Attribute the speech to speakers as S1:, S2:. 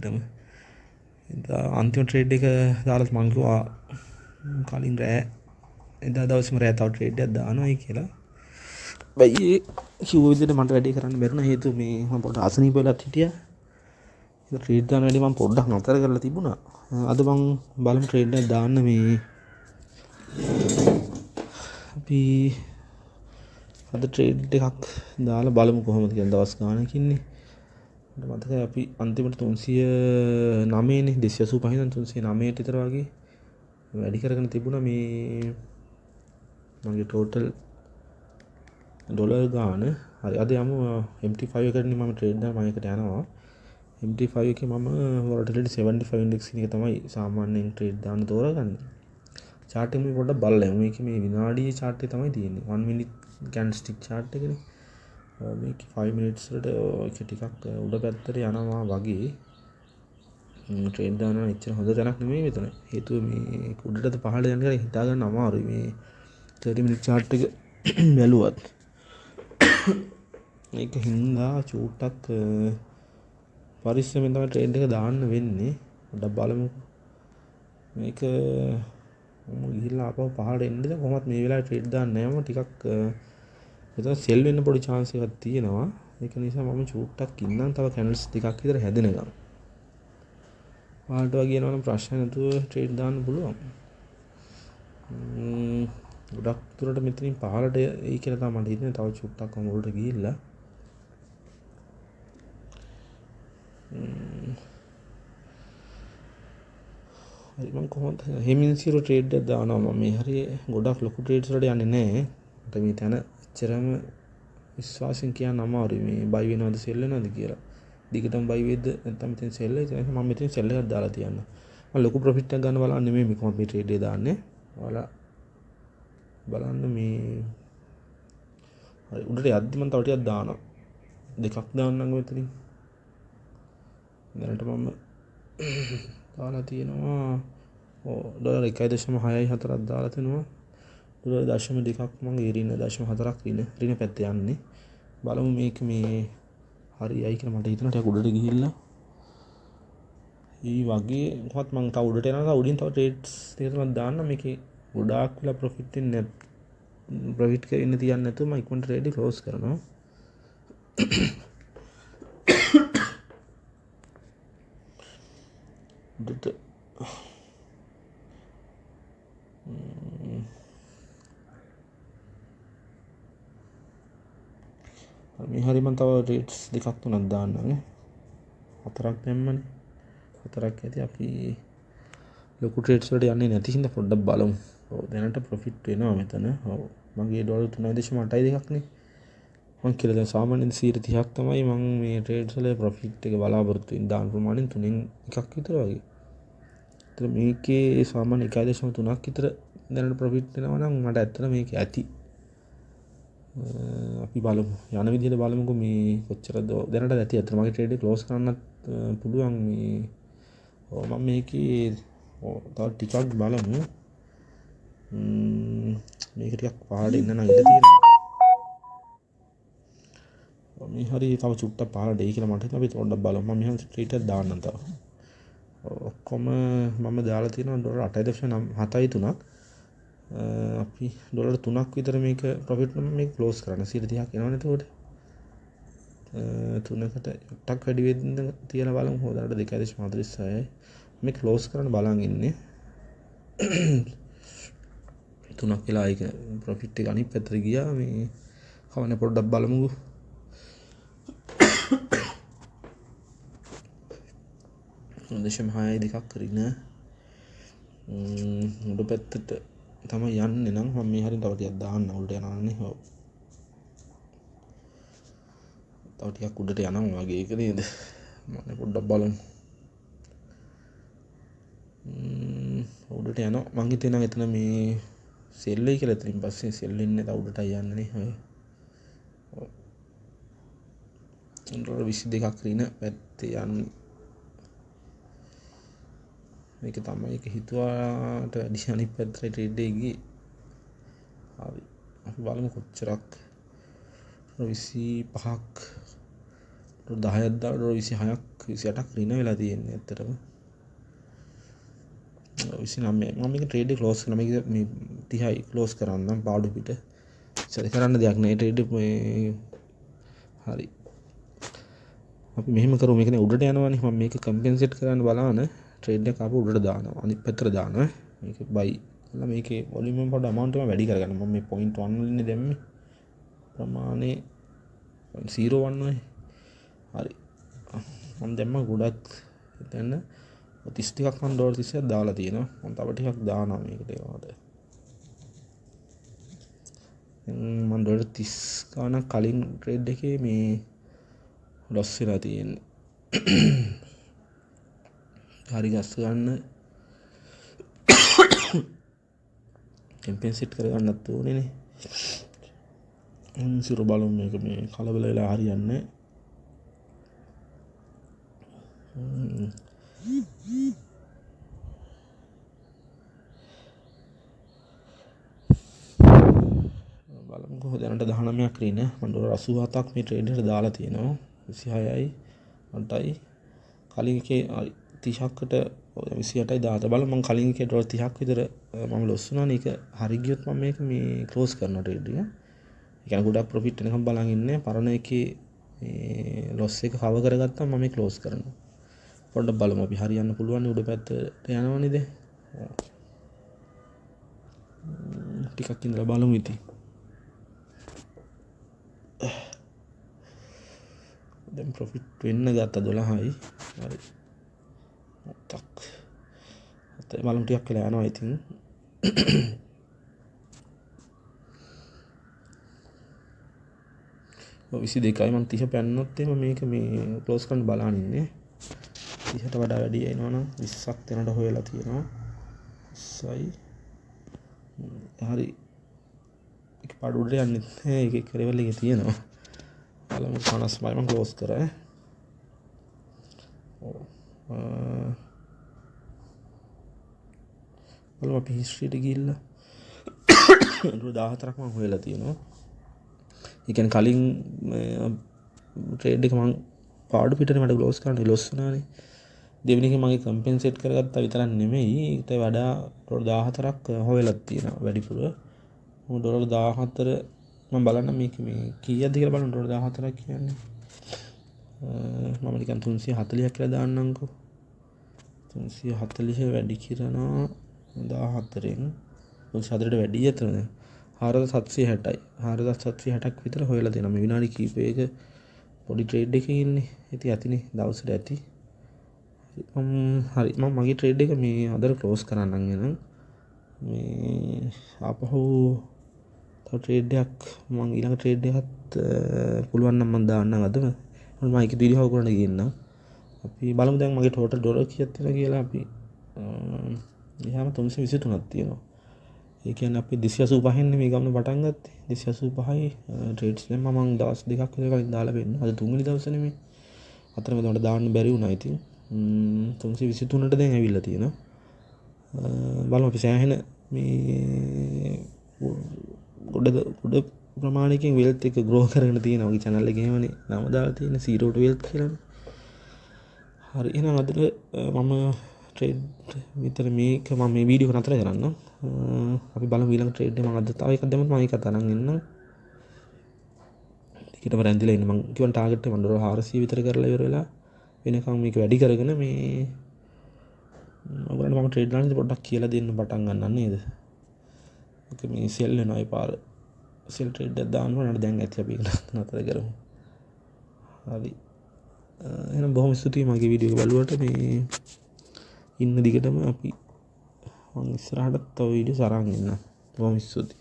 S1: දිගටම. අන්තිම ට්‍රේඩ් එක දාලා මං කිව්වා කලින් රෑ එදා දවසේම රෑ තව ට්‍රේඩ් එකක් දානවායි කියලා. බයි කිව්ව විදිහට මට වැඩේ කරන්න බැරුණා. හේතුව මේ මම පොඩ්ඩක් අසනීප වෙලත් හිටියා. ඒක ට්‍රේඩ් දාන වැඩේ මම පොඩ්ඩක් නතර කරලා තිබුණා. අද මං බලමු ට්‍රේඩ් එකක් දාන්න මේ අපි අද ට්‍රේඩ් එකක් දාලා බලමු කොහොමද කියලා. දවස් ගානකින්නේ මට මතකයි අපි අන්තිමට 309නේ 285 ඉඳන් 309ට විතර වගේ වැඩි කරගෙන තිබුණා. මේ මගේ ටෝටල් ඩොලර් ගාන හරි අද යමු MT5 එකටනේ මම ට්‍රේඩ් දාන මම එකට යනවා. MT5 එකේ මම volatility 75 index එක තමයි සාමාන්‍යයෙන් ට්‍රේඩ් දාන්න තෝරගන්නේ. chart එක මේ පොඩ්ඩක් බලලා මේකේ මේ විනාඩියේ chart එක තමයි තියෙන්නේ. 1 minute candlestick chart එකනේ. මේක 5 minutes වලට ඒක ටිකක් උඩ පැත්තට යනවා වගේ. ට්‍රේඩ් දානවා එච්චර හොඳ තැනක් නෙමෙයි මෙතන. හේතුව මේ උඩටද පහළට යන එක හිතා ගන්න අමාරුයි මේ 30 minute chart එක බැලුවත්. ඒක හින්දා චූට්ටක් පරිස්සමෙන් තමයි ට්‍රේඩ් එක දාන්න වෙන්නේ. පොඩ්ඩක් බලමු. මේක ගිහිල්ලා ආපහු පහළට එන්නද කොහොමත් මේ වෙලාවේ ට්‍රේඩ් දාන්න නෑම ටිකක් මෙතන සෙල් වෙන්න පොඩි chance එකක් තියෙනවා. ඒක නිසා මම චූට්ටක් ඉන්නම් තව කැන්ඩල්ස් ටිකක් විතර හැදෙනකම්. පාට වගේ යනවනම් ප්‍රශ්න නැතුව ට්‍රේඩ් දාන්න පුළුවන්. ගොඩක් දුරට මෙතනින් පහළට එයි කියලා තමයි මට හිතෙන්නේ. තව චූට්ටක් මුලට ගිහිල්ලා හරි මම කොහොමද හෙමින්සියරෝ ට්‍රේඩ් එකක් දානවා මම මේ හරිය ගොඩක් ලොකු ට්‍රේඩ්ස් වලට යන්නේ නැහැ. මට මේ තැන එච්චරම විශ්වාසයෙන් කියන්න අමාරුයි මේ බයි වෙනවද සෙල් වෙනවද කියලා. දිගටම බයි වෙද්ද නැත්නම් මෙතෙන් සෙල් වෙයිද මම මෙතෙන් සෙල් එකක් දාලා තියන්න. මම ලොකු ප්‍රොෆිට් එකක් ගන්න බලන්නේ නෙමෙයි මේ කොහොමද මේ ට්‍රේඩ් එක දාන්නේ. ඔයාලා බලන්න මේ හරි උඩට යද්දි මම තව ටිකක් දානවා. දෙකක් දාන්නම් මෙතනින්. දැනට මම දාලා තියෙනවා ඩොලර් 1.64ක් දාලා තිනවා. ඩොලර් 0.2ක් මම රින 0.4ක් රින පැත්තේ යන්නේ. බලමු මේක මේ හරියයි කියලා මට හිතෙනවා. ටිකක් උඩට ගිහිල්ලා ඊ වගේ කොහොමත් මම තව උඩට යනවා. උඩින් තව ට්‍රේඩ්ස් දෙක තුනක් දාන්න. මේකේ ගොඩාක් වෙලා ප්‍රොෆිට් වෙන්නේ ප්‍රොෆිට් කරගෙන තියන්නේ නැතුව මම ඉක්මනට ට්‍රේඩ් ක්ලෝස් කරනවා. උඩට මේ හරි මම තව ට්‍රේඩ්ස් දෙකක් තුනක් දාන්නම් නේ. හතරක් දැම්මනේ. හතරක් ඇති අපි ලොකු ට්‍රේඩ්ස් වලට යන්නේ නැති හින්දා පොඩ්ඩක් බලමු. ඔව් දැනට ප්‍රොෆිට් වෙනවා මෙතන. ඔව් මගේ ඩොලර් 3.82 නේ. මම කියලා දැන් සාමාන්‍යයෙන් 30ක් තමයි මම මේ ට්‍රේඩ්ස් වල ප්‍රොෆිට් එක බලාපොරොත්තු වෙන දාන ප්‍රමාණයෙන් 3න් එකක් විතර වගේ. ඒතර මේකේ සාමාන්‍ය 1.3ක් විතර දැනට ප්‍රොෆිට් වෙනවා නම් මට ඇත්තට මේක ඇති. අපි බලමු යන විදිහට බලමුකෝ මේ කොච්චරද දැනට ඇති. අතන මගේ ට්‍රේඩ් එක ක්ලෝස් කරන්නත් පුළුවන් මේ. ඔව් මම මේකේ තව ටිකක් බලමු. මේක ටිකක් පහළට එන්න නම් ඉඩ තියෙනවා. මේ හරි තව චුට්ටක් පහළට එයි කියලා මට හිතෙනවා. අපි පොඩ්ඩක් බලමු. මම මෙහෙම ට්‍රේඩ් එකක් දාන්නම් තව. ඔක්කොම මම දාලා තියෙනවා ඩොලර් 8.73ක්. අපි ඩොලර් 3ක් විතර මේක ප්‍රොෆිට් නම් මේක ක්ලෝස් කරන්න 30ක් එනවනේ එතකොට. 3කට 8ක් වැඩි වෙන්න තියලා බලමු. හොදාට 2.46යි. මේ ක්ලෝස් කරන්න බලන් ඉන්නේ. 3ක් වෙලා ඒක ප්‍රොෆිට් එක අනිත් පැත්තට ගියා. මේ කවන්නේ පොඩ්ඩක් බලමුකෝ. දෙශම 6යි දෙකක් කරින උඩ පැත්තට තමයි යන්නේ නම් මම මේ හරියට තව ටිකක් දාන්න උඩට යනවානේ. ඔව් තව ටිකක් උඩට යනවා වගේ ඒක නේද. මම පොඩ්ඩක් බලමු. උඩට යනවා මං හිතනවා එතන මේ සෙල් වෙයි කියලා. එතනින් පස්සේ සෙල් වෙන්නේ තව උඩටයි යන්නේ නේ. ඔව් ඩොලර් 22ක් රින පැත්තේ යන්නේ. මේක තමයි ඒක හිතුවාට වැඩි අනිත් පැත්තට ට්‍රේඩ් එක ගියේ. හරි අපි බලමු කොච්චරක් 25ක් 10ක් දාලා 26ක් 28ක් රින වෙලා තියෙන්නේ ඇත්තටම. 29 මම මේක ට්‍රේඩ් එක ක්ලෝස් කරනවා. මේක මේ 30යි ක්ලෝස් කරන්නම් පාඩු පිට. ඉතින් කරන්න දෙයක් නෑ ට්‍රේඩ් එක මේ හරි. අපි මෙහෙම කරමු. මේක නේ උඩට යනවානේ. මම මේක කම්පෙන්සේට් කරන්න බලන ට්‍රේඩ් එක ආපහු උඩට දානවා. අනිත් පැත්තට දානවා. මේක බයි. එලා මේකේ වොලියුම් එක පොඩ්ඩක් amount එක වැඩි කරගන්න. මම මේ 0.1 වලින්නේ දැම්මේ. ප්‍රමාණය 0.01 නේ. හරි. මම දැම්මා ගොඩක් එතන 30 ටිකක් මම ඩොලර් 30ක් දාලා තියෙනවා. මම තව ටිකක් දානවා මේකට ඒවට. මම ඩොලර් 30 ගානක් කලින් ට්‍රේඩ් එකේ මේ ලොස් වෙලා තියෙන්නේ. හරි ගස් ගන්න කම්පෙන්සේට් කරගන්නත් ඕනේ නේ. සිරු බලමු මේක මේ කලබල වෙලා හරියන්නේ. බලමුකෝ දැනට 19ක් රින මම ඩොලර් 87ක් මේ ට්‍රේඩ් එකට දාලා තියෙනවා. 26යි 8යි කලින් එකේ 30කට 28යි දාත බලමු. මම කලින් එකේ ඩොලර් 30ක් විතර මම ලොස් වුණානේ. ඒක හරි ගියොත් මම මේක මේ ක්ලෝස් කරනවා ට්‍රේඩ් එක. ඒ කියන්නේ ගොඩක් ප්‍රොෆිට් එනකම් බලන් ඉන්නේ. පරණ එකේ මේ ලොස් එක කවර් කරගත්තාම මම මේ ක්ලෝස් කරනවා. පොඩ්ඩක් බලමු අපි හරියන්න පුළුවන් උඩ පැත්තට යනවා නේද? ටිකක් ඉඳලා බලමු ඉතින්. දැන් ප්‍රොෆිට් වෙන්න ගත්තා 12යි. හරි. ටක්. අතේ බලමු ටිකක් වෙලා යනවා ඉතින්. ඔය 22යි මම 30 පැන්නොත් එimhe මේක මේ ක්ලෝස් කරන්න බලන් ඉන්නේ. 30ට වඩා වැඩි එනවනම් 20ක් තැනට හොයලා තියෙනවා. 20යි. හරි. ඒක පාඩු උඩට යන්නේ නැහැ. ඒක කෙරෙවල එකේ තියෙනවා. බලමු 55යි මම ක්ලෝස් කරා. බලමු අපි හිස්ටරි එකට ගිහිල්ලා 14ක් මම හොයලා තියෙනවා. ඒ කියන්නේ කලින් ට්‍රේඩ් එක මම පාඩු පිටට මට ක්ලෝස් කරන්න ලොස් වුණානේ. දෙවෙනි එකේ මගේ කම්පෙන්සේට් කරගත්තා විතරක් නෙමෙයි ඊට වඩා ඩොලර් 14ක් හොයලා තියෙනවා වැඩිපුර. මොකද ඩොලර් 14 මම බලන්න මේක මේ කීයක්ද කියලා බලන්න. ඩොලර් 14ක් කියන්නේ මම නිකන් 340ක් කියලා දාන්නම්කෝ. 340 වැඩි කරනවා 14න් 340ට වැඩි යතරද 4760යි 4760ක් විතර හොයලා තියෙනවා. මේ විනාඩි කිහිපයක පොඩි ට්‍රේඩ් එකකින් ඉන්නේ. ඉතින් ඇතිනේ දවසට ඇති. හරි මම මගේ ට්‍රේඩ් එක මේ අදට ක්ලෝස් කරන්නම් එහෙනම්. මේ ආපහු තව ට්‍රේඩ් එකක් මම ඊළඟ ට්‍රේඩ් එකත් පුළුවන් නම් මම දාන්නම් අදම. මම ඒක දිරිහව කරන්න ගියන්නම්. අපි බලමු දැන් මගේ ටෝටල් ඩොලර් කීයක් තියෙනවා කියලා. අපි එහාම 323ක් තියෙනවා. ඒ කියන්නේ අපි 285න් මේ ගමන පටන් ගත්තේ. 285යි ට්‍රේඩ්ස් දැන් මම දවස් දෙකක් විතර කලින් දාලා වෙන්න. අද තුන්වෙනි දවසේ නෙමෙයි. අතරමැද මට දාන්න බැරි වුණා ඉතින්. 323ට දැන් ඇවිල්ලා තියෙනවා. බලමු අපි සෑහෙන මේ ගොඩ ප්‍රමාණයකින් වෙල්ත් එක ග්‍රෝ කරගෙන තියෙනවා. ඔගේ channel එකේ එහෙමනේ නම දාලා තියෙන zero to wealth කියලානේ. හරි එහෙනම් අද මම ට්‍රේඩ් විතර මේක මම මේ වීඩියෝ එක නතර කරන්නම්. අපි බලමු ඊළඟ ට්‍රේඩ් එක මම අද තව එකක් දැම්මත් මම ඒකත් අරන් එන්නම්. ටිකටම රැඳිලා ඉන්න මම කියවන ටාගට් එක මම ඩොලර් 400 විතර කරලා ඉවර වෙලා වෙනකම් මේක වැඩි කරගෙන මේ ඔයගොල්ලන්ට මම ට්‍රේඩ් ලාන්නේ පොඩ්ඩක් කියලා දෙන්න පටන් ගන්නම් නේද? ඒක මේ සෙල් වෙනවා ඒ පාර. සෙල් ට්‍රේඩ් එකක් දාන්න ඕන දැන් ඇති අපි ඒක නතර කරමු. හරි. එහෙනම් බොහොම ස්තුතියි මගේ වීඩියෝ එක බලුවට. මේ ඉන්න දිගටම අපි මම ඉස්සරහට තව වීඩියෝස් අරන් එන්නම්. බොහොම ස්තුතියි.